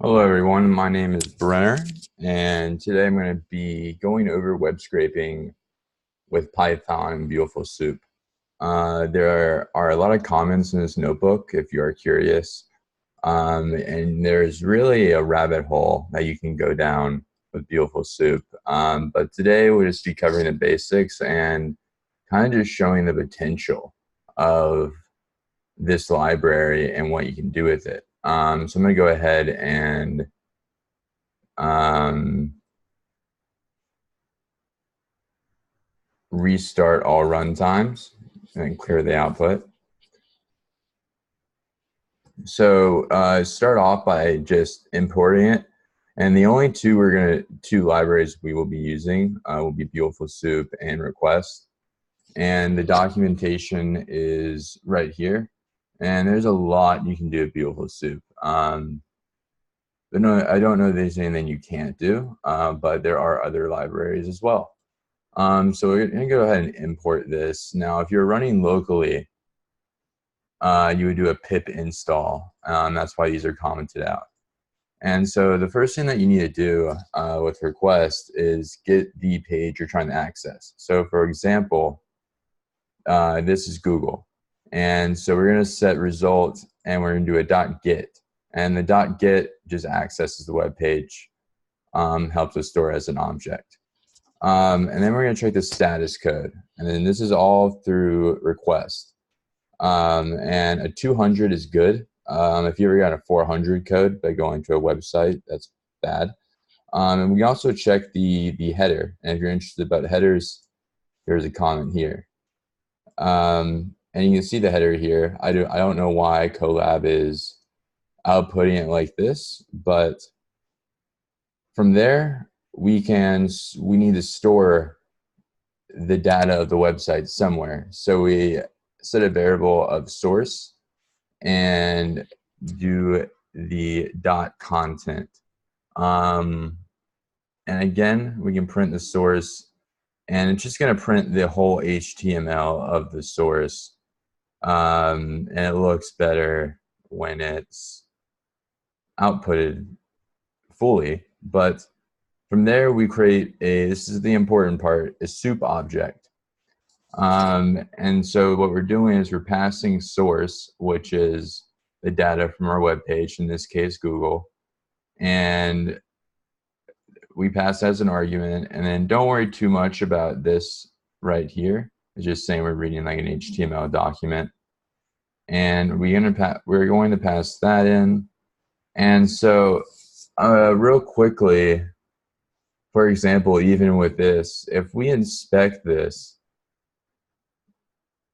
Hello everyone, my name is Brenner, and today I'm going to be going over web scraping with Python and Beautiful Soup. There are a lot of comments in this notebook if you are curious, and there's really a rabbit hole that you can go down with Beautiful Soup. But today we'll just be covering the basics and kind of just showing the potential of this library and what you can do with it. So I'm going to go ahead and um, restart all runtimes and clear the output. So start off by just importing it. And the only two libraries we will be using will be Beautiful Soup and Request. And the documentation is right here. And there's a lot you can do with Beautiful Soup. But no, I don't know if there's anything you can't do, but there are other libraries as well. So we're going to go ahead and import this. Now, if you're running locally, you would do a pip install. That's why these are commented out. And so the first thing that you need to do with request is get the page you're trying to access. So for example, this is Google. And so we're going to set result and we're going to do a .get. And the .get just accesses the web page, helps us store as an object. And then we're going to check the status code. And then this is all through request. And a 200 is good. If you ever got a 400 code by going to a website, that's bad. And we also check the header. And if you're interested about headers, there's a comment here. And you can see the header here. I don't know why Colab is outputting it like this, but from there, we need to store the data of the website somewhere. So we set a variable of source and do the .content. And again, we can print the source, and it's just going to print the whole HTML of the source. And it looks better when it's outputted fully. But from there, we create this is the important part, a soup object. And so what we're doing is we're passing source, which is the data from our web page, in this case, Google. And we pass as an argument. And then don't worry too much about this right here. It's just saying we're reading like an HTML document. And we're going to pass that in. And so real quickly, for example, even with this, if we inspect this,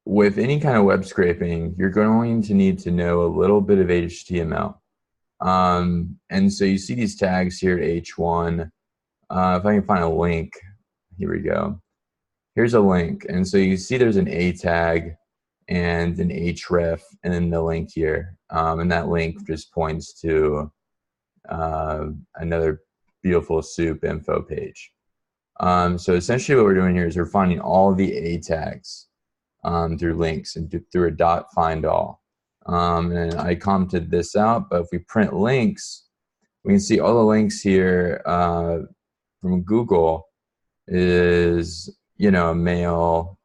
with any kind of web scraping, you're going to need to know a little bit of HTML. And so you see these tags here at H1. If I can find a link, here we go. Here's a link. And so you see there's an A tag and an href and then the link here. And that link just points to another Beautiful Soup info page. So essentially what we're doing here is we're finding all the A tags through links and through a .find all. And I commented this out, but if we print links, we can see all the links here from Google is, mail,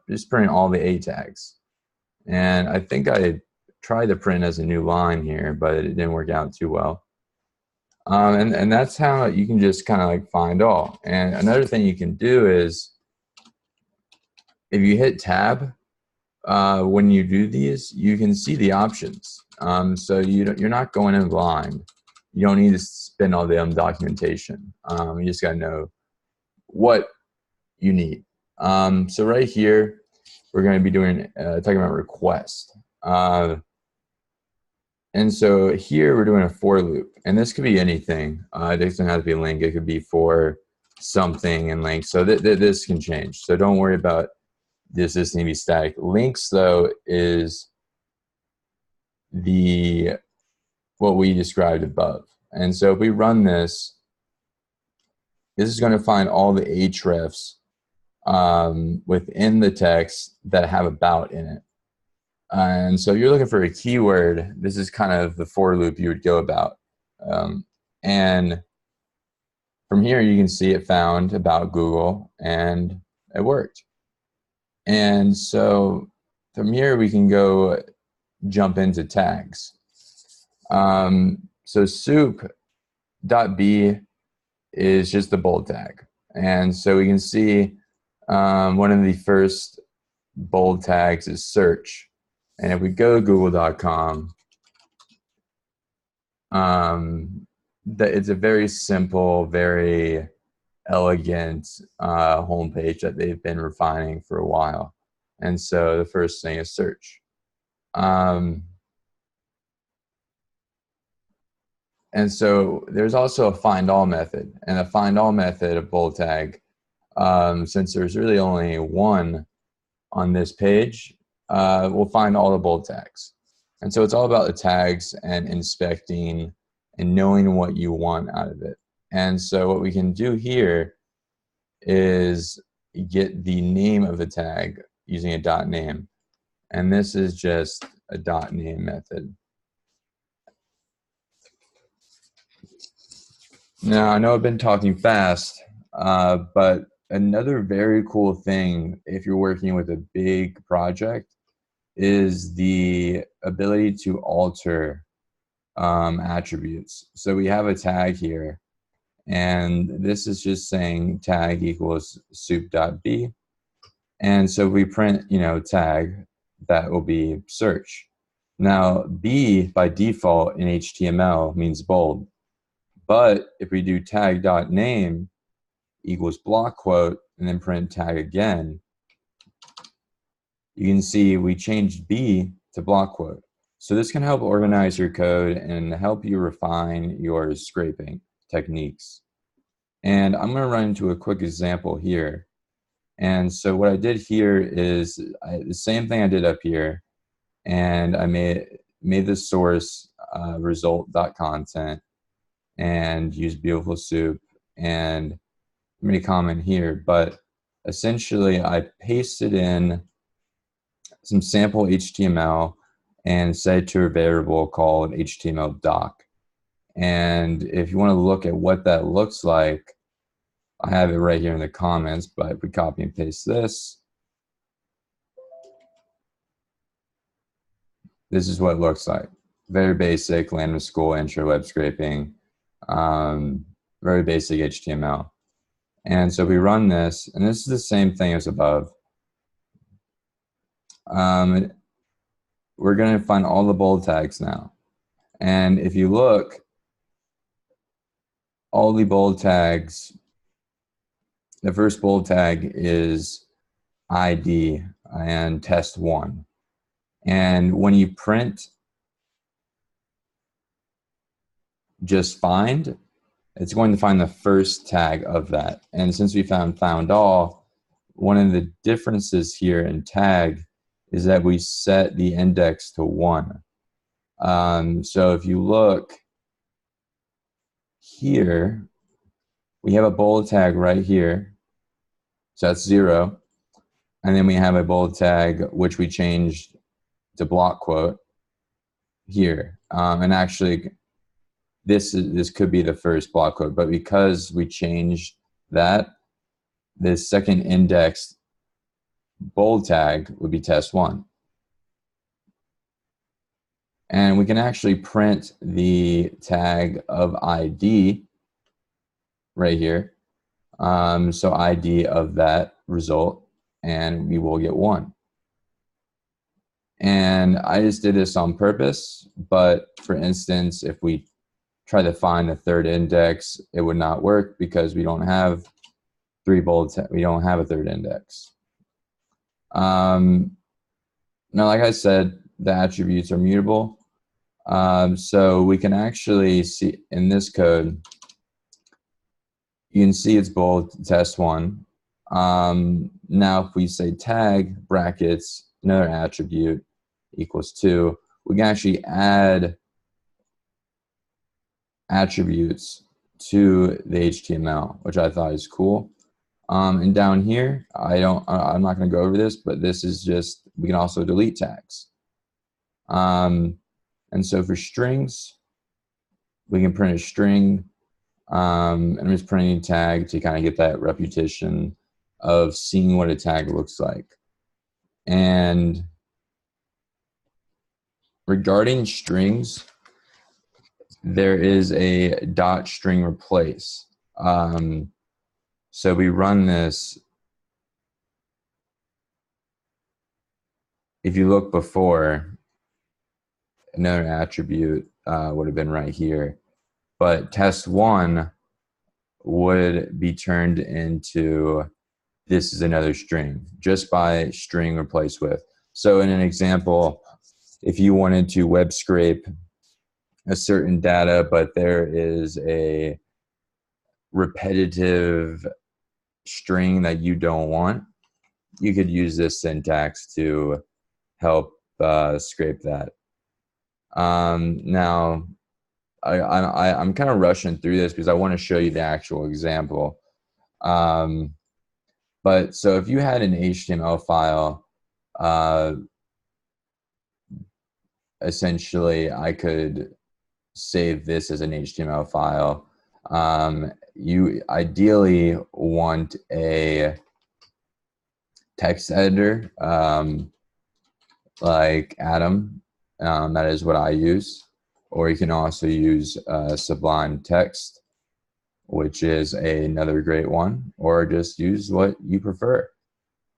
just print all the A tags. And I think I tried to print as a new line here, but it didn't work out too well. And that's how you can just kind of like find all. And another thing you can do is if you hit tab, when you do these, you can see the options. So you're not going in blind. You don't need to spend all the documentation. You just got to know what you need. So right here, we're going to be doing talking about request. And so here we're doing a for loop, and this could be anything. It doesn't have to be a link. It could be for something and link. So this can change. So don't worry about this needs to be static. Links though is what we described above. And so if we run this is going to find all the hrefs within the text that have about in it. And so you're looking for a keyword. This is kind of the for loop you would go about. And from here, you can see it found about Google, and it worked. And so from here, we can go jump into tags. So soup.b is just the bold tag. And so we can see one of the first bold tags is search. And if we go to google.com, it's a very simple, very elegant homepage that they've been refining for a while. And so the first thing is search. And so there's also a find all method, and a find all method of bold tag, since there's really only one on this page, we'll find all the bold tags. And so it's all about the tags and inspecting and knowing what you want out of it. And so what we can do here is get the name of the tag using a dot name. And this is just a dot name method. Now, I know I've been talking fast, but another very cool thing if you're working with a big project is the ability to alter attributes. So we have a tag here, and this is just saying tag equals soup.b. And so we print, tag, that will be search. Now, B by default in HTML means bold. But if we do tag.name equals block quote and then print tag again, you can see we changed B to block quote. So this can help organize your code and help you refine your scraping techniques. And I'm going to run into a quick example here. And so what I did here is the same thing I did up here, and I made the source result.content and use beautiful soup, and I'm going to comment here, but essentially I pasted in some sample HTML and set it to a variable called HTML doc. And if you want to look at what that looks like, I have it right here in the comments, but if we copy and paste this, this is what it looks like. Very basic Land of School intro web scraping, very basic HTML. And so we run this, and this is the same thing as above. We're going to find all the bold tags now. And if you look, all the bold tags, the first bold tag is ID and test 1. And when you print just find, it's going to find the first tag of that. And since we found all, one of the differences here in tag is that we set the index to 1. So if you look here, we have a bold tag right here. So that's 0. And then we have a bold tag, which we changed to block quote here. And actually, this could be the first block quote, but because we changed that, the second indexed bold tag would be test 1. And we can actually print the tag of ID right here. So ID of that result, and we will get 1. And I just did this on purpose, but for instance, if we try to find the third index, it would not work because we don't have we don't have a third index. Now, like I said, the attributes are mutable. So we can actually see in this code, you can see it's bold test 1. Now, if we say tag brackets, another attribute equals 2, we can actually add attributes to the HTML, which I thought is cool. And down here, I'm not going to go over this, but this is just, we can also delete tags. And so for strings, We can print a string. And I'm just printing a tag to kind of get that repetition of seeing what a tag looks like. And regarding strings, there is a dot string replace. So we run this. If you look before, another attribute would have been right here. But test1 would be turned into this is another string just by string replace with. So in an example, if you wanted to web scrape a certain data, but there is a repetitive string that you don't want, you could use this syntax to help scrape that. Now, I'm kind of rushing through this because I want to show you the actual example. But so if you had an HTML file, essentially I could save this as an HTML file. You ideally want a text editor like Atom. That is what I use. Or you can also use Sublime Text, which is another great one, or just use what you prefer.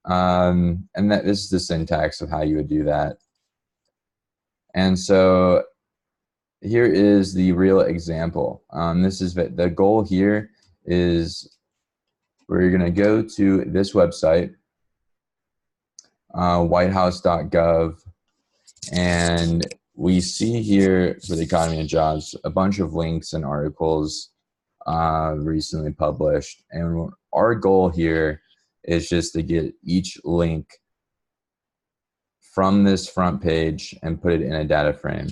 And this is the syntax of how you would do that. And so here is the real example. This is the goal here is we're going to go to this website, whitehouse.gov, and we see here for the economy and jobs a bunch of links and articles recently published. And our goal here is just to get each link from this front page and put it in a data frame.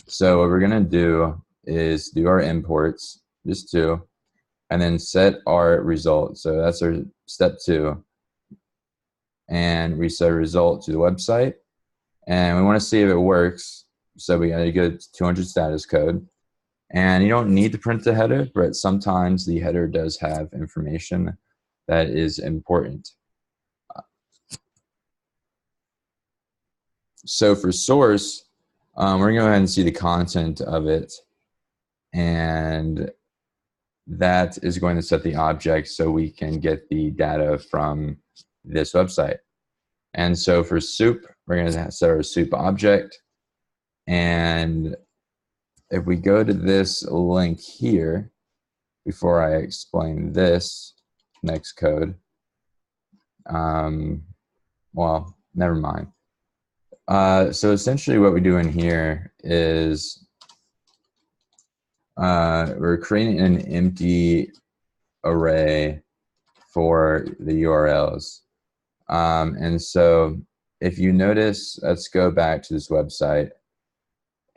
So what we're going to do is do our imports, just two, and then set our result. So that's our step 2. And we set a result to the website. And we want to see if it works. So we got to go to 200 status code. And you don't need to print the header, but sometimes the header does have information that is important. So for source, we're going to go ahead and see the content of it. And that is going to set the object so we can get the data from this website. And so for soup, we're going to set our soup object. And if we go to this link here, before I explain this next code, well, never mind. So essentially what we're doing here is we're creating an empty array for the URLs. And so if you notice, let's go back to this website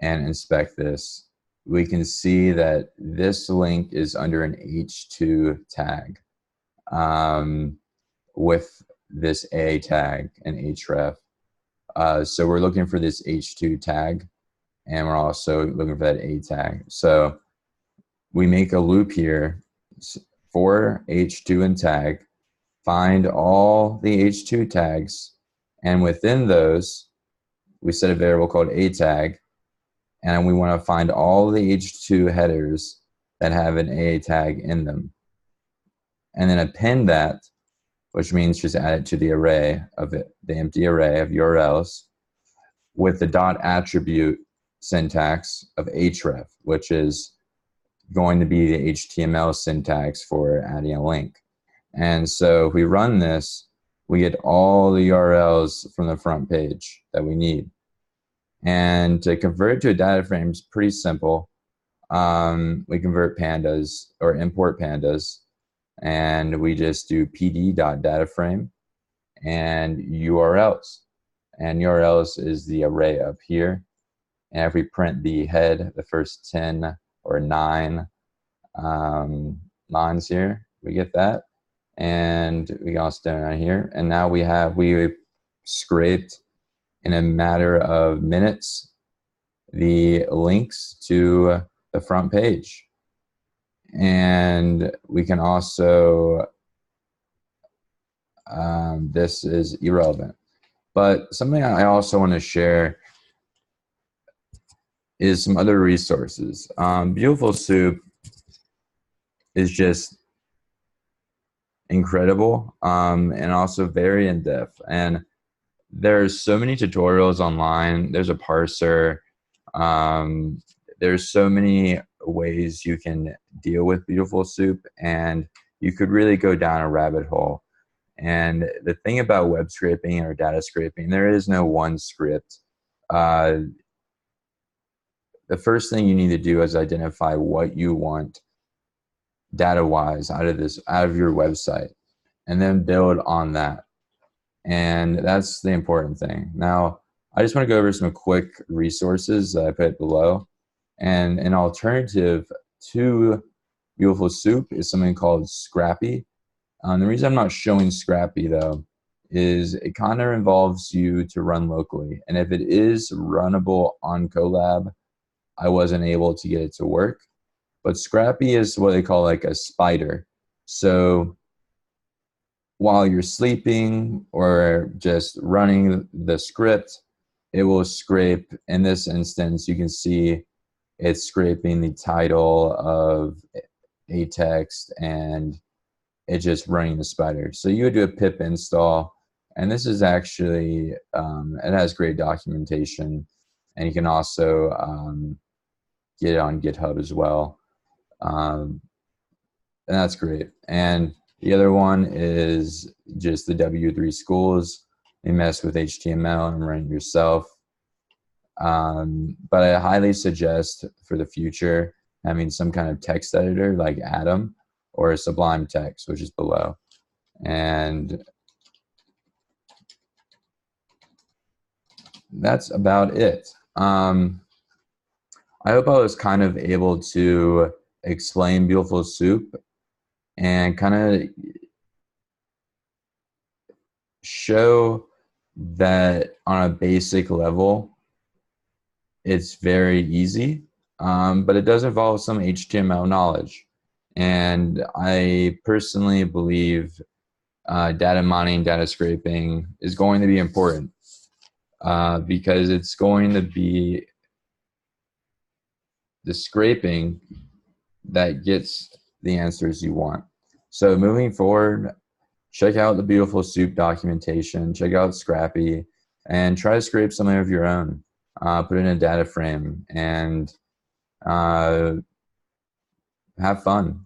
and inspect this. We can see that this link is under an H2 tag with this A tag and href. So we're looking for this H2 tag, and we're also looking for that A tag. So we make a loop here for H2 and tag, find all the H2 tags, and within those, we set a variable called A tag, and we want to find all the H2 headers that have an A tag in them. And then append that, which means just add it to the array of it, the empty array of URLs, with the dot attribute syntax of href, which is going to be the HTML syntax for adding a link. And so if we run this, we get all the URLs from the front page that we need. And to convert it to a data frame is pretty simple. We convert pandas or import pandas, and we just do pd.dataframe and URLs. And URLs is the array up here. And if we print the head, the first 10 or 9 lines here, we get that. And we also do it right here. And now we scraped in a matter of minutes the links to the front page. And we can also, this is irrelevant. But something I also want to share is some other resources. Beautiful Soup is just incredible, and also very in-depth. And there's so many tutorials online. There's a parser. There's so many ways you can deal with Beautiful Soup, and you could really go down a rabbit hole. And the thing about web scraping or data scraping, there is no one script. The first thing you need to do is identify what you want data-wise out of your website, and then build on that. And that's the important thing. Now, I just want to go over some quick resources that I put below. And an alternative to Beautiful Soup is something called Scrappy. The reason I'm not showing Scrappy, though, is it kind of involves you to run locally. And if it is runnable on Colab, I wasn't able to get it to work. But Scrappy is what they call like a spider. So while you're sleeping or just running the script, it will scrape. In this instance, you can see it's scraping the title of a text, and it's just running the spider. So you would do a pip install, and this is actually, it has great documentation, and you can also get it on GitHub as well. And that's great. And the other one is just the W3 schools. They mess with HTML and run it yourself. But I highly suggest for the future having some kind of text editor like Atom or Sublime Text, which is below. And that's about it. I hope I was kind of able to explain Beautiful Soup and kind of show that on a basic level, it's very easy, but it does involve some HTML knowledge. And I personally believe data mining, data scraping is going to be important because it's going to be the scraping that gets the answers you want. So moving forward, check out the Beautiful Soup documentation, check out Scrappy, and try to scrape something of your own. Put it in a data frame and have fun.